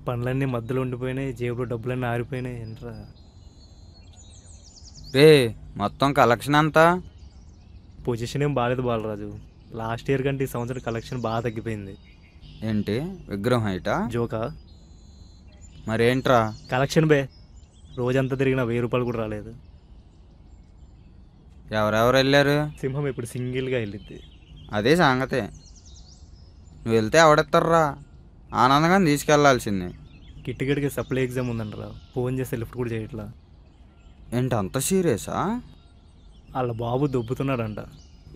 పనులన్నీ మధ్యలో ఉండిపోయినాయి, జేబులో డబ్బులన్నీ ఆరిపోయినాయి. ఏంట్రా రే మొత్తం కలెక్షన్ అంతా పొజిషన్ ఏం బాగాలేదు బాలరాజు. లాస్ట్ ఇయర్ కంటే ఈ సంవత్సరం కలెక్షన్ బాగా తగ్గిపోయింది. ఏంటి విగ్రహం హైటా? జోకా మరేంట్రా? కలెక్షన్ బే. రోజంతా తిరిగిన 1000 రూపాయలు కూడా రాలేదు. ఎవరెవరు వెళ్ళారు? సింహం ఇప్పుడు సింగిల్గా వెళ్ళిద్ది. అదే సంగతే. నువ్వు వెళ్తే ఎవడెత్తారా? ఆనందంగా తీసుకెళ్లాల్సింది. కిట్టిగడికి సప్లై ఎగ్జామ్ ఉందంటరా. ఫోన్ చేస్తే లిఫ్ట్ కూడా చేయట్లా. ఏంటి అంత సీరియసా? వాళ్ళ బాబు దొబ్బుతున్నాడంట.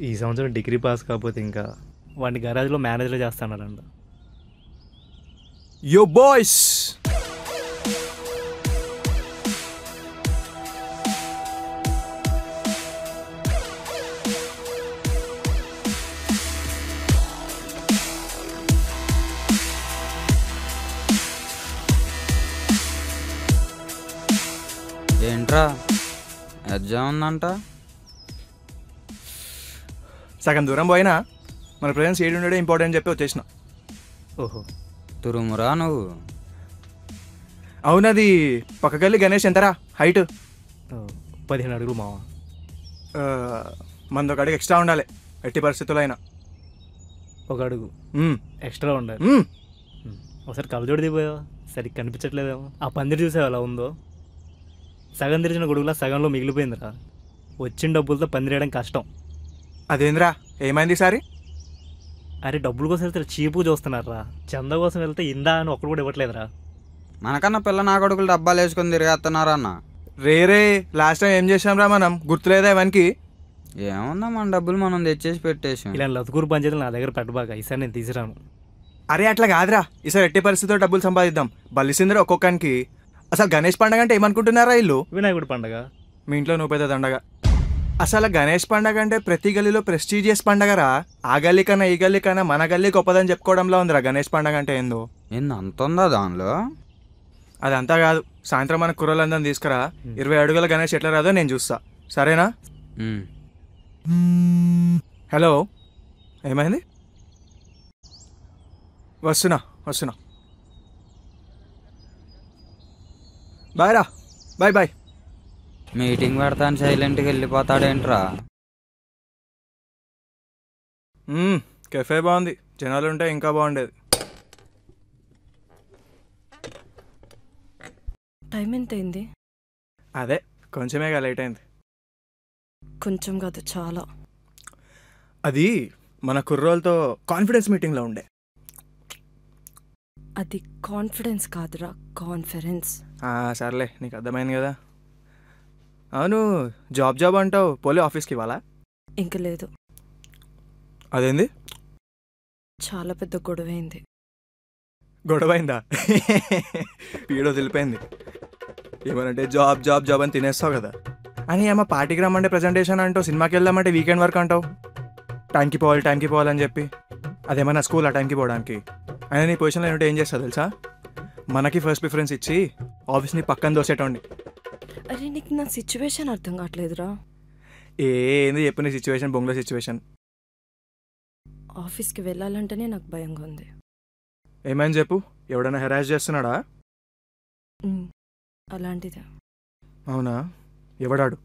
ఈ సంవత్సరం డిగ్రీ పాస్ కాకపోతే ఇంకా వాడిని గరాజ్లో మేనేజర్ చేస్తాడారంట. యో బాయ్స్, ఏంట్రా ఎగ్జామ్ ఉందంట? సగం దూరం పోయినా మన ప్రజెన్స్ ఏడు ఉండడే ఇంపార్టెంట్ చెప్పి వచ్చేసిన. ఓహో, తురుమురా నువ్వు. అవునది పక్కకెళ్ళి గణేష్ ఎంతరా హైట్? 15 అడుగులు మావా. మనది ఒక అడుగు ఎక్స్ట్రా ఉండాలి ఎట్టి పరిస్థితుల్లో అయినా. 1 అడుగు ఎక్స్ట్రా ఉండాలి. ఒకసారి కలజోడి దిగిపోయావా? సరిగ్గా కనిపించట్లేదేమో. ఆ పందిరి చూసావు ఎలా ఉందో. సగం తెరిచిన గొడుగులా సగంలో మిగిలిపోయిందిరా. వచ్చిన డబ్బులతో పందిరేయడం కష్టం. అదేంద్రా ఏమైంది ఈసారి? అరే డబ్బుల కోసం వెళ్తే చీపు చూస్తున్నారా. చంద కోసం వెళ్తే ఇందా అని ఒక్కడు కూడా ఇవ్వట్లేదురా. మనకన్నా పిల్ల నా కొడుకులు డబ్బాలు వేసుకొని తిరిగేస్తున్నారా అన్న? రే లాస్ట్ టైం ఏం చేసాంరా మనం, గుర్తులేదా ఇవన్నీ? ఏముందా, మన డబ్బులు మనం తెచ్చేసి పెట్టేసాం. ఇలా లతుకూరు పంచాయతీలు నా దగ్గర పెట్టబాక. ఈసారి నేను తీసిరాను. అరే అట్లా కాదురా, ఈసారి ఎట్టి పరిస్థితుల్లో డబ్బులు సంపాదిద్దాం. బలిసిందిరా ఒక్కొక్కనికి. అసలు గణేష్ పండగ అంటే ఏమనుకుంటున్నారా ఇల్లు? వినాయకుడి పండగ. మీ ఇంట్లో నువ్వు పెద్ద దండగా. అసలు గణేష్ పండగ అంటే ప్రతి గల్లీలో ప్రెస్టీజియస్ పండగరా. ఆ గల్లీ కన్నా ఈ గల్లీ కన్నా మన గల్లీ గొప్పదని చెప్పుకోవడంలో ఉందిరా గణేష్ పండగ అంటే ఏందో. ఏంది అంత ఉందా దానిలో? అదంతా కాదు, సాయంత్రం మన కుర్రలందరిని తీసుకురా. 20 అడుగుల గణేష్ ఎట్లా రాదో నేను చూస్తా, సరేనా? హలో, ఏమైంది? వస్తున్నా. బాయ్ రా, బాయ్. మీటింగ్ పెడతాను సైలెంట్గా వెళ్ళిపోతాడేంట్రా? కెఫే బాగుంది, జనాలు ఉంటే ఇంకా బాగుండేది. టైం ఎంత అయింది? అదే కొంచెమేగా లేట్ అయింది. కొంచెం కాదు, చాలా. అది మన కుర్రోళ్ళతో కాన్ఫిడెన్స్ మీటింగ్లో ఉండే. అది కాన్ఫిడెన్స్ కాదురా, కాన్ఫరెన్స్. సర్లే, నీకు అర్థమైంది కదా. అవును, జాబ్ అంటావు, పోలీ ఆఫీస్కి ఇవ్వాలా? ఇంక లేదు. అదేంది? చాలా పెద్ద గొడవైంది. గొడవైందా? పీడో తెలిపోయింది. ఏమనంటే జాబ్ అని తినేస్తావు కదా అని. ఏమో పార్టీకి రమ్మంటే ప్రజెంటేషన్ అంటావు, సినిమాకి వెళ్దామంటే వీకెండ్ వర్క్ అంటావు. టైంకి పోవాలని చెప్పి. అదేమన్నా స్కూల్ ఆ టైంకి పోవడానికి? అయినా నీ పొజిషన్లో ఏంటంటే ఏం చేస్తా తెలుసా? మనకి ఫస్ట్ ప్రిఫరెన్స్ ఇచ్చి ఆఫీస్ని పక్కన దోసేటండి. అరే నీకు నా సిచ్యువేషన్ అర్థం కావట్లేదురా. ఏంది చెప్పు నీ సిచ్యువేషన్? బొంగులో సిచ్యువేషన్. ఆఫీస్కి వెళ్ళాలంటేనే నాకు భయంగా ఉంది. ఏమైంది చెప్పు, ఎవడైనా హెరాస్ చేస్తున్నాడా? అలాంటిదే. అవునా? ఎవడాడు?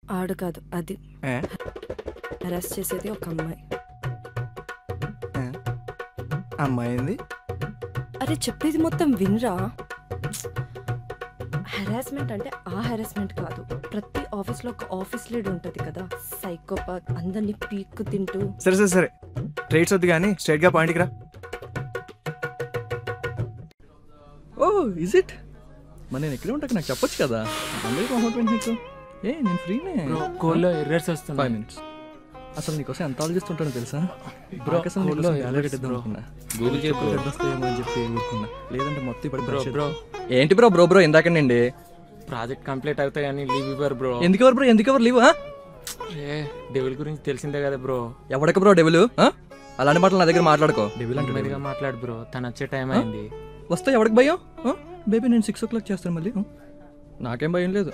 ఆడు కాదు, అది. హెరాస్ చేసేది ఒక అమ్మాయి. అమ్మాయింది? అరే చెప్పేది మొత్తం వినరా. హెరాస్మెంట్ అంటే ఆ హెరాస్మెంట్ కాదు. ప్రతి ఆఫీస్లో ఒక ఆఫీస్ లీడ్ ఉంటుంది కదా, సైకోపాత్, అందరినీ పీక్కు తింటూ. సరే ట్రేడ్స్ వద్దు కానీ స్ట్రైట్గా పాయింట్కి రా. ఓ ఇజ్ ఇట్? మరి నేను ఎక్కడే ఉంటాక నాకు చెప్పొచ్చు కదా. అందరికీ అపాయింట్మెంట్ నీకు. నేను ఫ్రీనే. కోల్లో ఎర్రర్స్ వస్తుంది. 5 minutes. అసలు నీకోసం ఎంత ఆలోచిస్తుంటాను తెలుసా? గూగుల్ చెప్పేమో అని చెప్పి ఊరుకున్నా. లేదంటే మొత్తం బ్రో ఏంటి బ్రో ఇందాకండి ప్రాజెక్ట్ కంప్లీట్ అవుతాయి అని లీవ్ ఇవ్వరు బ్రో. ఎందుకెవరు లీవ్? డెవిల్ గురించి తెలిసిందే కదా బ్రో. ఎవడక bro devil? అలాంటి మాటలు నా దగ్గర మాట్లాడుకో. డెవిల్ అంటే మెదిగా మాట్లాడు బ్రో, తను వచ్చే టైం అయింది. వస్తా, ఎవరికి భయం? బేబీ నేను 6 o'clock చేస్తాను మళ్ళీ. నాకేం భయం లేదు.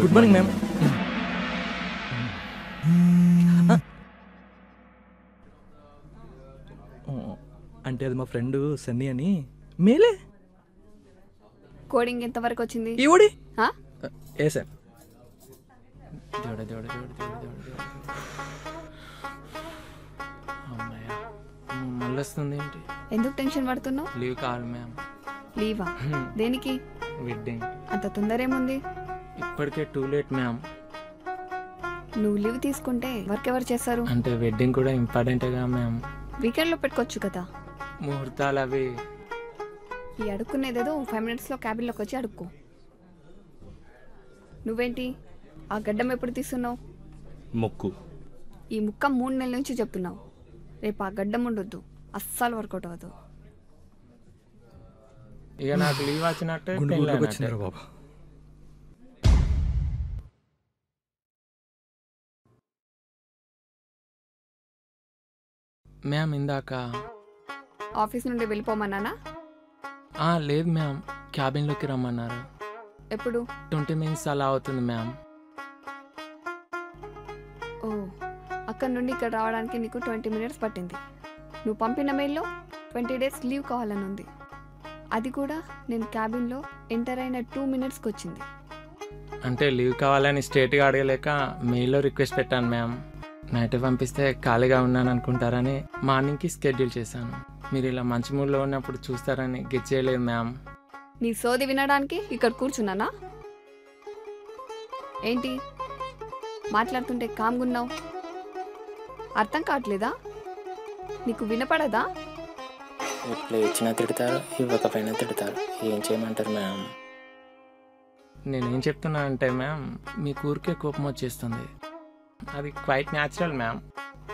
Good morning ma'am. అంటే అది మా ఫ్రెండ్ సన్నీ అని. మేలే కోడింగ్ ఎంతవరకు వచ్చింది? ఈ ఓడి హా? ఏ సార్ అమ్మాయ మళ్ళీ వస్తుంది ఏంటి? ఎందుకు టెన్షన్ పడుతున్నావు? లీవ్ కావాలి మ్యామ్. లీవా? దేనికి? వెడ్డింగ్. అంత తొందర ఏముంది? ఇప్పటికే టూ లేట్ మ్యామ్. నువ్వు లీవ్ తీసుకుంటే వర్క్ ఎవరు చేస్తారు? అంటే వెడ్డింగ్ కూడా ఇంపార్టెంటేగా మ్యామ్. వీకెండ్లో పెట్టుకోవచ్చు కదా. ముహూర్తాలు అవి. ఈ అడుక్కునేదేదో 5 minutesలో క్యాబిన్లోకి వచ్చి అడుక్కో. నువ్వేంటి ఆ గడ్డం ఎప్పుడు తీస్తున్నావు? మొక్కు. ఈ ముక్క 3 నెలల నుంచి చెప్తున్నావు. రేపు ఆ గడ్డం ఉండొద్దు, అస్సలు వర్కౌట్ అవ్వదు. ఇక నాకు లీవ్ వచ్చినట్టే గుండు పెళ్ళి గుడ్లోకి అయినట్టే. వచ్చిందిరా బాబా. మ్యామ్ ఇందాక ఆఫీస్ నుండి వెళ్ళిపోమన్నానా? లేదు మ్యామ్, క్యాబిన్లోకి రమ్మన్నారు. ఎప్పుడు? 20 minutes అలా అవుతుంది మ్యామ్. ఓ, అక్కడ నుండి ఇక్కడ రావడానికి నీకు 20 minutes పట్టింది. నువ్వు పంపిన మెయిల్లో 20 days లీవ్ కావాలని ఉంది. అది కూడా నేను క్యాబిన్లో ఎంటర్ అయిన 2 minutesకి వచ్చింది. అంటే లీవ్ కావాలని స్ట్రేట్గా అడగలేక మెయిల్లో రిక్వెస్ట్ పెట్టాను మ్యామ్. నైట్ పంపిస్తే ఖాళీగా ఉన్నాను అనుకుంటారని మార్నింగ్కి స్కెడ్యూల్ చేశాను. మీరు ఇలా మంచి మూడ్లో ఉన్నప్పుడు చూస్తారని గెట్ చేయలేదు మ్యామ్. నీ సోది వినడానికి ఇక్కడ కూర్చున్నానా? ఏంటి మాట్లాడుతుంటే కామ్గున్నావు? అర్థం కావట్లేదా? నీకు వినపడదా? ఎప్పుడు ఇచ్చినా తిడతారు, ఇవ్వకపోయినా తిడతారు. ఏం చేయమంటారు మ్యామ్? నేనేం చెప్తున్నా అంటే మ్యామ్, మీ ఊరికే కోపం వచ్చేస్తుంది. అది క్వైట్ న్యాచురల్ మ్యామ్.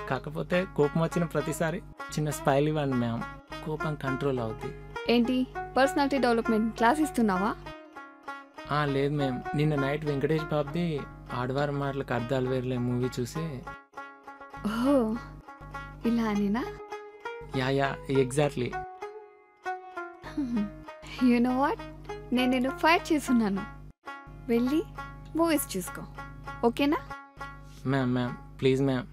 కాకపోతే కోపం వచ్చిన ప్రతిసారి చిన్న స్మైల్ ఇవ్వండి మ్యామ్, కోపం కంట్రోల్ అవుతుంది. ఏంటి పర్సనాలిటీ డెవలప్మెంట్ క్లాస్ ఇస్తున్నావా? లేదు మ్యామ్, నిన్న నైట్ వెంకటేష్ బాబుది ఆడవారం మాటలకు అర్థాలు వేరులే మూవీ చూసి. ఓహో, ఇలా అనినా? Yeah exactly. You know what, నేను ఫైట్ చేస్తున్నాను. వెళ్ళి మూవీస్ చూసుకో, ఓకేనా? Ma'am please ma'am.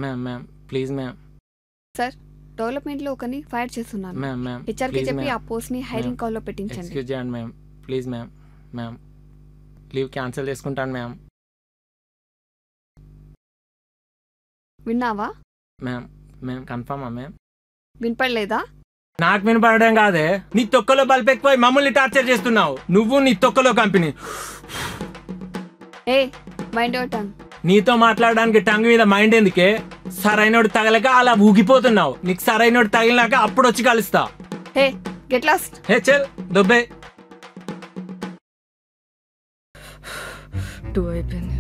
Ma'am please ma'am. Sir, డెవలప్మెంట్లో ఒకరిని ఫైర్ చేస్తున్నాను. మ్యామ్ హెచ్ఆర్కి చెప్పి ఆ పోస్ట్ని హైరింగ్ కాల్లో పెట్టించండి. ఎక్స్క్యూజ్ చేయండి ma'am, please ma'am. Leave cancel చేసుకుంటాను మ్యామ్. విన్నావా? మ్యామ్ కన్ఫర్మా మ్యామ్? వినపడలేదా? నాకు వినపడడం కాదే, నీ తొక్కలో బలిపెక్కిపోయి మమ్మల్ని టార్చర్ చేస్తున్నావు. నువ్వు నీ తొక్కలో company. A mind your tongue. నీతో మాట్లాడడానికి టంగ్ మీద మైండ్ ఎందుకే? సరైనోడు తగలక అలా ఊగిపోతున్నావు. నీకు సరైనోడు తగిలినాక అప్పుడు వచ్చి కలుస్తా. హే గెట్ లాస్ట్. హే చల్ దొబ్బే. 2 అయిపోయింది,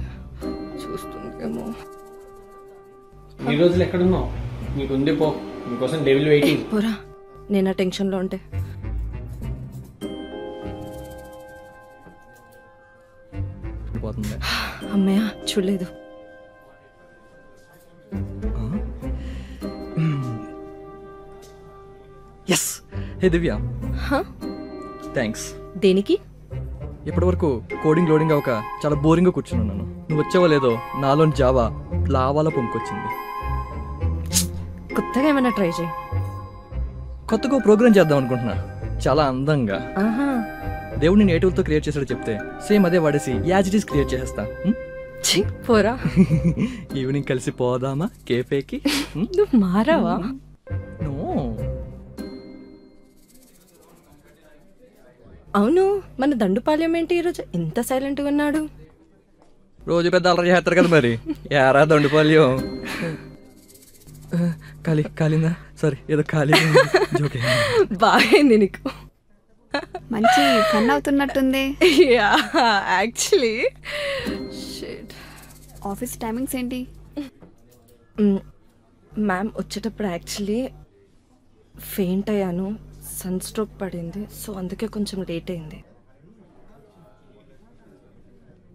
చూస్తుందేమో. ఈ రోజులు ఎక్కడున్నావు? నీకుంది పో, నీకోసం డెవిల్ వెయిటింగ్. పోరా, నేను ఆ టెన్షన్లో ఉంటే. పోతుంది. అమ్మయ్య చూడలేదు. ఎస్. హే దివ్య, థ్యాంక్స్. దేనికి? ఇప్పటి వరకు కోడింగ్ లోడింగ్ అవ్వక చాలా బోరింగ్గా కూర్చున్నాను. నువ్వు వచ్చావో లేదో నాలోని జావా లావాలో పొంకొచ్చింది. కొత్తగా ఏమైనా ట్రై చేయి. కొత్తగా ప్రోగ్రామ్ చేద్దాం అనుకుంటున్నా, చాలా అందంగా. ఆహా, దేవుడిని నేటివ్తో క్రియేట్ చేసాడో చెప్తే సేమ్ అదే వాడేసి యాజ్ ఇట్ ఈస్ క్రియేట్ చేసేస్తా. ఛీ, పోరా. ఈవినింగ్ కలిసి పోదామా కేఫేకి? నువ్వు మారావా? నో. అవును, మన దండుపాలెం ఏంటి ఈరోజు ఇంత సైలెంట్గా ఉన్నాడు? రోజు పెద్ద అలరి చేస్తారు కదా మరి. యారా దండుపాల్యం. కాలిందా? సారీ, ఏదో ఖాళీ జోకే. బాగైంది నీకు. మంచి ఫన్ అవుతున్నట్టుంది. యాక్చువల్లీ ఆఫీస్ టైమింగ్స్ ఏంటి? మ్యామ్ వచ్చేటప్పుడు యాక్చువల్లీ ఫెయింట్ అయ్యాను, సన్ స్ట్రోక్ పడింది, సో అందుకే కొంచెం లేట్ అయింది.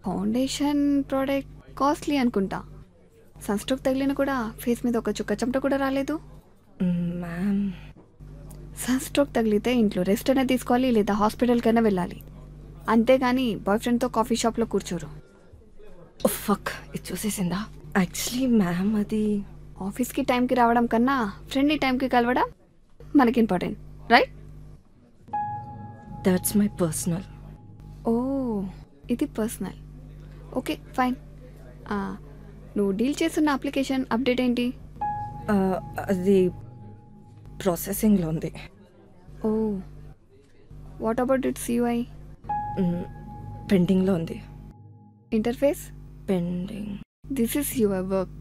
ఫౌండేషన్ ప్రోడక్ట్ కాస్ట్లీ అనుకుంటా. సన్ స్ట్రోక్ తగిలిన కూడా ఫేస్ మీద ఒక చుక్క చెమట కూడా రాలేదు. మ్యామ్ సన్ స్ట్రోక్ తగిలితే ఇంట్లో రెస్ట్ అనేది తీసుకోవాలి, లేదా హాస్పిటల్కైనా వెళ్ళాలి. అంతేగాని బాయ్ ఫ్రెండ్తో కాఫీ షాప్లో కూర్చోరు. ఫక్, ఇది చూసేసిందా? యాక్చువల్లీ మ్యామ్ అది ఆఫీస్కి టైంకి రావడం కన్నా ఫ్రెండ్ని టైంకి కలవడం మనకి important, right? That's my personal. ఓ, ఇది పర్సనల్. Okay fine. నువ్వు డీల్ చేస్తున్న అప్లికేషన్ అప్డేట్ ఏంటి? అది ప్రాసెసింగ్లో ఉంది. ఓ, వాట్ అబౌట్ ఇట్స్ యూఐ? పెండింగ్లో ఉంది. Interface? Pending. This is your work.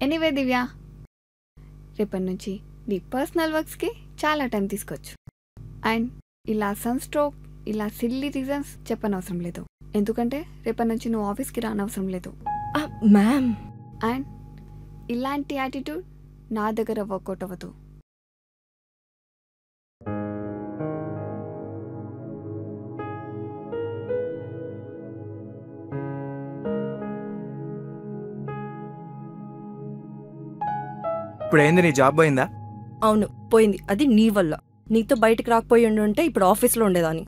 Anyway Divya, రేపటి నుంచి నీ పర్సనల్ వర్క్స్కి చాలా టైం తీసుకోవచ్చు. అండ్ ఇలా సన్ స్ట్రోక్, ఇలా సిల్లీ రీజన్స్ చెప్పనవసరం లేదు, ఎందుకంటే రేపటి నుంచి నువ్వు ఆఫీస్కి రానవసరం లేదు. మ్యామ్, అండ్ ఇలాంటి యాటిట్యూడ్ నా దగ్గర వర్కౌట్ అవ్వదు. ఇప్పుడు ఏంది, నీ జాబ్ పోయిందా? అవును పోయింది. అది నీ వల్ల. నీతో బయటకు రాకపోయి ఉంటే ఇప్పుడు ఆఫీస్లో ఉండేదాన్ని.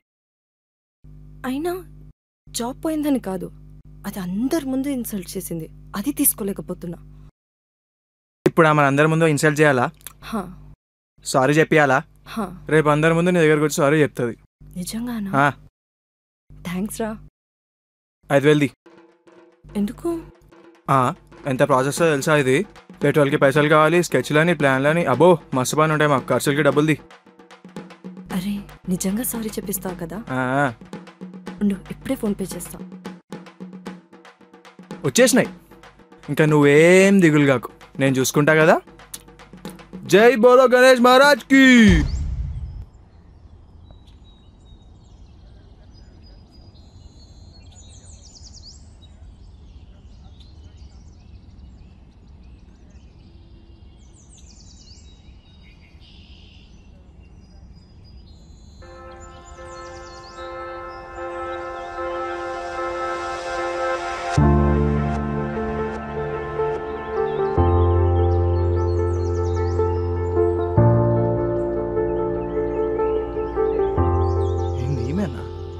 అయినా జాబ్ పోయిందని కాదు, అది అందరి ముందు ఇన్సల్ట్ చేసింది, అది తీసుకోలేకపోతున్నా. ఇప్పుడు ఆమె అందరి ముందు ఇన్సల్ట్ చేయాలా? హా, సారీ చెప్పియాలా? హా. రేపు అందరి ముందు నీ దగ్గరకు వచ్చి సారీ చెప్తుంది. నిజంగానా? థ్యాంక్స్ రా. 5,000ది. ఎందుకు? ఎంత ప్రాసెస్ తెలుసా ఇది? పెట్రోల్కి పైసలు కావాలి, స్కెచ్లని, ప్లాన్లని, అబ్బో మస్తు పని ఉంటాయి మాకు. ఖర్చులకి డబ్బుల్ది. అరే నిజంగా సారీ చెప్పిస్తావు కదా? ఉండు, ఇప్పుడే ఫోన్పే చేస్తా. వచ్చేసినాయి. ఇంకా నువ్వేం దిగులు కాకు, నేను చూసుకుంటా కదా. జై బోలో గణేష్ మహారాజ్కి.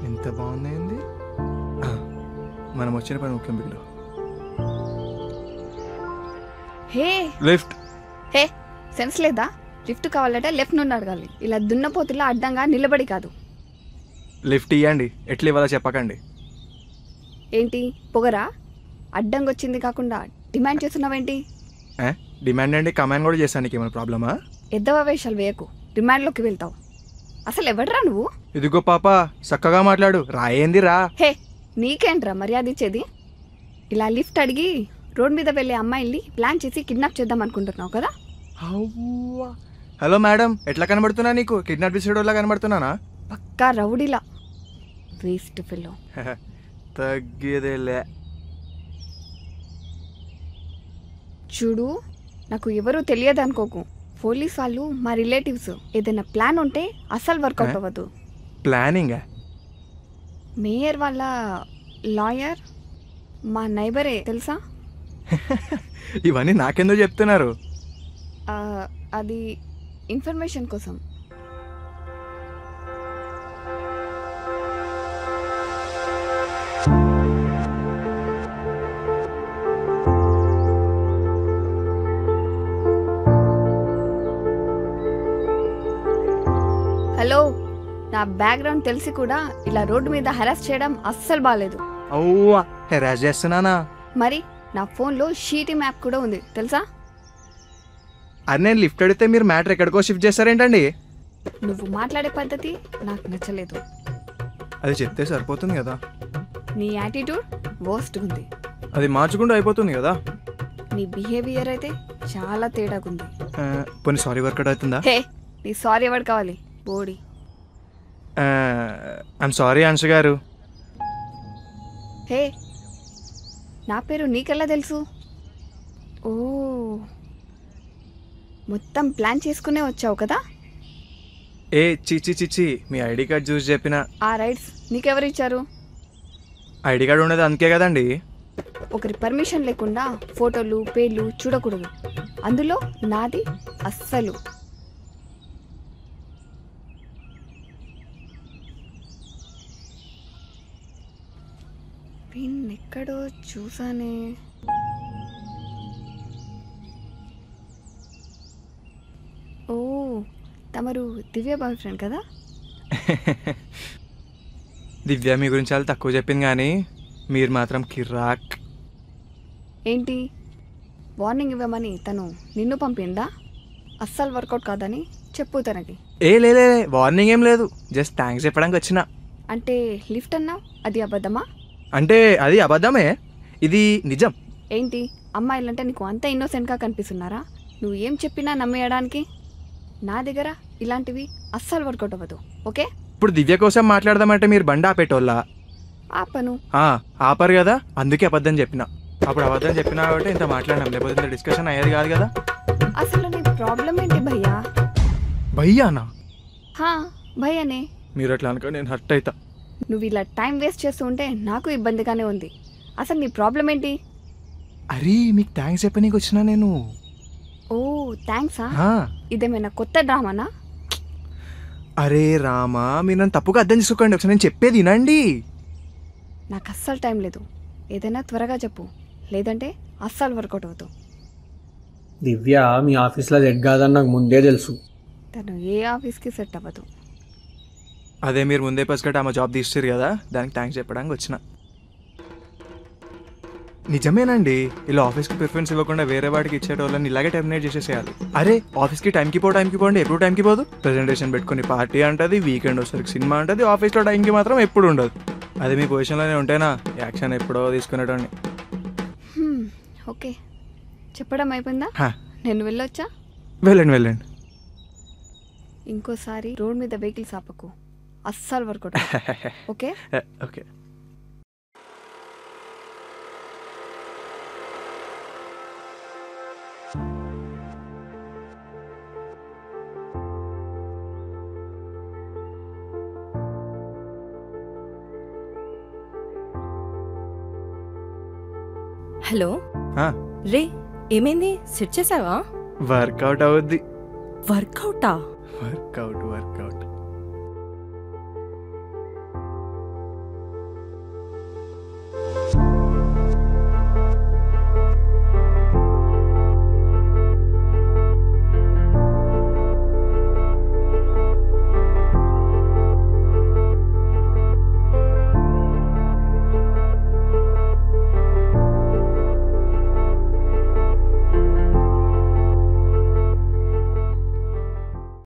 ఎంత బాగుంది. మనం వచ్చిన పని ముఖ్యం. బిడ్డ హే లిఫ్ట్. హే, సెన్స్ లేదా? లిఫ్ట్ కావాలంటే లెఫ్ట్ నుండి అడగాలి, ఇలా దున్నపోతులా అడ్డంగా నిలబడి కాదు. లిఫ్ట్ ఇవ్వండి, ఎట్లా ఇవ్వాలో చెప్పకండి. ఏంటి పొగరా? అడ్డంగా వచ్చింది కాకుండా డిమాండ్ చేస్తున్నావేంటి? డిమాండ్ అండి, కమాండ్ కూడా చేస్తాను. నీకు ఏమైనా ప్రాబ్లమా? ఎద్దవ వేషాలు వేయకు, డిమాండ్లోకి వెళ్తావు. అసలు ఎవడరా నువ్వు? ఇదిగో పాప, చక్కగా మాట్లాడు. రాయేంది రా. హే, నీకేంట్రా మర్యాద ఇచ్చేది? ఇలా లిఫ్ట్ అడిగి రోడ్ మీద వెళ్ళే అమ్మాయిల్ని ప్లాన్ చేసి కిడ్నాప్ చేద్దాం అనుకుంటున్నావు కదా? హలో మేడం, ఎట్లా కనబడుతున్నా నీకు? కిడ్నాప్ చేసేటోళ్ళ కనబడుతున్నానా? పక్కా రౌడీలా. Waste fellow. తగ్గేదేలే. చూడు, నాకు ఎవరూ తెలియదు అనుకోకు. పోలీస్ వాళ్ళు మా రిలేటివ్స్. ఏదైనా ప్లాన్ ఉంటే అస్సలు వర్కౌట్ అవ్వదు. ప్లానింగా? మేయర్ వాళ్ళ లాయర్ మా నైబరే తెలుసా? ఇవన్నీ నాకెందుకు చెప్తున్నారు? అది ఇన్ఫర్మేషన్ కోసం. హలో, నా బ్యాక్గ్రౌండ్ తెలిసి కూడా ఇలా రోడ్డు మీద హెరాస్ చేయడం అస్సలు బాగాలేదు. అవ్వా, హెరాస్ చేస్తున్నానా? మరి నా ఫోన్లో షీటీ మ్యాప్ కూడా ఉంది తెలుసా? అది నేను లిఫ్ట్ అడిగితే మీరు మ్యాటర్ ఎక్కడికో షిఫ్ట్ చేస్తారేంటండి? నువ్వు మాట్లాడే పద్ధతి నాకు నచ్చలేదు. అది చెప్తే సరిపోతుంది కదా. నీ యాటిట్యూడ్ వర్స్ట్ ఉంది. అది మార్చుకుంటూ అయిపోతుంది కదా. నీ బిహేవియర్ అయితే చాలా తేడాగుంది. పోనీ సారీ వర్కౌట్ అవుతుందా? హే, నీ సారీ ఎవరు కావాలి? బోడి. ఐఎమ్ సారీ అంశ గారు. హే, నా పేరు నీకెలా తెలుసు? ఓ, మొత్తం ప్లాన్ చేసుకునే వచ్చావు కదా? ఏ చిచ్చి చిచ్చి, మీ ఐడి కార్డ్ చూసి చెప్పిన. ఆ రైట్స్ నీకెవరు ఇచ్చారు? ఐడి కార్డు ఉండేది అందుకే కదండి. ఒకరి పర్మిషన్ లేకుండా ఫోటోలు పేర్లు చూడకూడదు, అందులో నాది అస్సలు. వీణ్ ఎక్కడో చూసానే. ఓ, తమరు దివ్య బాయ్ ఫ్రెండ్ కదా? దివ్య మీ గురించి చాలా తక్కువ చెప్పింది కానీ మీరు మాత్రం కిరాక్. ఏంటి వార్నింగ్ ఇవ్వమని తను నిన్ను పంపిందా? అస్సలు వర్కౌట్ కాదని చెప్పు తనకి. ఏ లే వార్నింగ్ ఏం లేదు, జస్ట్ థ్యాంక్స్ చెప్పడానికి వచ్చిన. అంటే లిఫ్ట్ అన్నావు, అది అబద్ధమా? అంటే అది అబద్ధమే, ఇది నిజం. ఏంటి అమ్మాయిలంటే నీకు అంత ఇన్నోసెంట్గా కనిపిస్తున్నారా? నువ్వు ఏం చెప్పినా నమ్మేయడానికి? నా దగ్గర ఇలాంటివి అస్సలు వర్కౌట్ అవ్వదు. ఓకే, ఇప్పుడు దివ్య కోసం మాట్లాడదామంటే మీరు బండి ఆపేటోళ్ళ. ఆపను. ఆపరు కదా, అందుకే అబద్ధం చెప్పిన. అప్పుడు అబద్ధం చెప్పినా కాబట్టి ఇంత మాట్లాడినాం, లేకపోతే ఇంత డిస్కషన్ అయ్యేది కాదు కదా. అసలు నీ ప్రాబ్లం ఏంటి భయ్యా? భయ్యానా? భయ్యనే. మీరు అట్లా అనుకో, నేను హర్ట్ అవుతా. నువ్వు ఇలా టైం వేస్ట్ చేస్తూ ఉంటే నాకు ఇబ్బందిగానే ఉంది. అసలు నీ ప్రాబ్లం ఏంటి? అరే మీకు థ్యాంక్స్ చెప్పనీకి వచ్చినా నేను. ఓ థ్యాంక్సా? ఇదేమైనా కొత్త డ్రామానా? అరే రామా, మీరు నన్ను తప్పుగా అర్థం చేసుకోండి, ఒకసారి నేను చెప్పేది వినండి. నాకు అస్సలు టైం లేదు, ఏదైనా త్వరగా చెప్పు, లేదంటే అస్సలు వర్కౌట్ అవుతావు. దివ్య మీ ఆఫీస్లో సెట్ కాదని నాకు ముందే తెలుసు. తను ఏ ఆఫీస్కి సెట్ అవ్వదు. అదే మీరు ముందే పసుకట్టు ఆమె జాబ్ తీస్తారు కదా, దానికి థ్యాంక్స్ చెప్పడానికి వచ్చిన. నిజమేనండి, ఇలా ఆఫీస్కి ప్రిఫరెన్స్ ఇవ్వకుండా వేరే వాడికి ఇచ్చేటోళ్ళని ఇలాగే టెర్మినేట్ చేసేసేయాలి. అరే ఆఫీస్కి టైంకి పోండి, ఎప్పుడు టైంకి పోదు. ప్రెజెంటేషన్ పెట్టుకుని పార్టీ అంటది, వీకెండ్ వచ్చరికి సినిమా అంటది, ఆఫీస్లో టైంకి మాత్రం ఎప్పుడు ఉండదు. అది మీ పొజిషన్లోనే ఉంటేనా యాక్షన్ ఎప్పుడో తీసుకునేటోండి. ఓకే, చెప్పడం అయిపోయిందా? నేను వెళ్ళొచ్చా? వెళ్ళండి. ఇంకోసారి రోడ్ మీద వెహికల్స్ ఆపకు, అస్సలు వర్కౌట్. Okay okay. హలో రే, ఏమైంది? సెట్ చేసావా? వర్కౌట్ అవుద్ది. వర్కౌటా? వర్కౌట్